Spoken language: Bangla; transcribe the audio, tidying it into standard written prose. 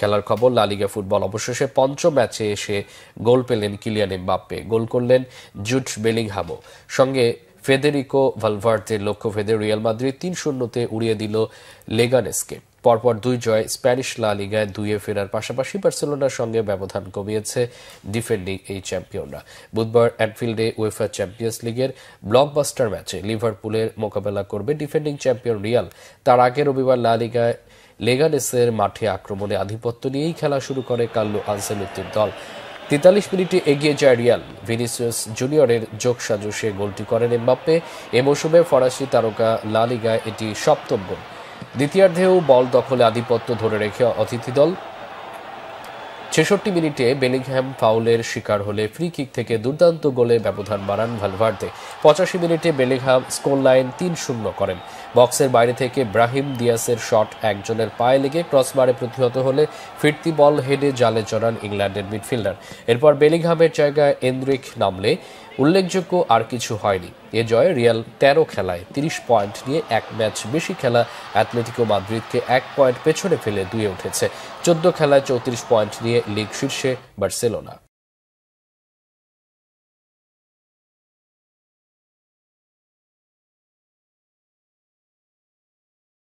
খেলার খবর, লা লিগা ফুটবল অবশেষে পঞ্চম ম্যাচে এসে গোল পেলেন কিলিয়ান এমবাপ্পে। গোল করলেন জুড বেলিংহামও। সঙ্গে ফেদেরিকো ভালভার্দের লক্ষ্য ভেদে রিয়াল মাদ্রিদ ৩-০-তে উড়িয়ে দিল লেগানেসকে। পরপর ২ জয় স্প্যানিশ লা লিগায় ২-এ ফেরার পাশাপাশি বার্সেলোনার সঙ্গে ব্যবধান কমিয়েছে ডিফেন্ডিং এই চ্যাম্পিয়নরা। বুধবার অ্যানফিল্ডে উয়েফা চ্যাম্পিয়ন্স লিগের ব্লকবাস্টার ম্যাচে লিভারপুলের মোকাবেলা করবে ডিফেন্ডিং চ্যাম্পিয়ন রিয়াল। তার আগে রবিবার লা লিগায় লেগানেসের মাঠে আক্রমণে আধিপত্য নিয়েই খেলা শুরু করে কার্লো আনচেলত্তির দল। ৪৩ মিনিটে এগিয়ে যায় রিয়াল। ভিনিসিয়াস জুনিয়রের যোগসাজশে গোলটি করেন এমবাপ্পে। এ মৌসুমে ফরাসি তারকা লা লিগায় এটি সপ্তম গোল। দ্বিতীয়ার্ধেও বল দখলে আধিপত্য ধরে রেখে অতিথি দল ৬৬ মিনিটে বেলিংহ্যাম ফাউলের শিকার হলে ফ্রি কিক থেকে দুর্দান্ত গোলে ব্যবধান বাড়ান ভালভার্দে। ৮৫ মিনিটে বেলিংহ্যাম স্কোর লাইন ৩-০ করেন। বক্সের বাইরে থেকে ব্রাহিম দিয়াসের শট একজনের পায়ে লেগে ক্রসবারে প্রতিহত হলে ফিরতি বল হেডে জালে জড়ান ইংল্যান্ডের মিডফিল্ডার। এরপর বেলিংহ্যামের জায়গায় এনরিক নামলে উল্লেখযোগ্য আর কিছু হয়নি। এ জয়ে রিয়াল ১৩ খেলায় ৩০ পয়েন্ট নিয়ে এক ম্যাচ বেশি খেলা অ্যাটলেটিকো মাদ্রিদকে ১ পয়েন্ট পেছনে ফেলে ২-এ উঠেছে। ১৪ খেলায় ৩৪ পয়েন্ট নিয়ে লিগ শীর্ষে বার্সেলোনা।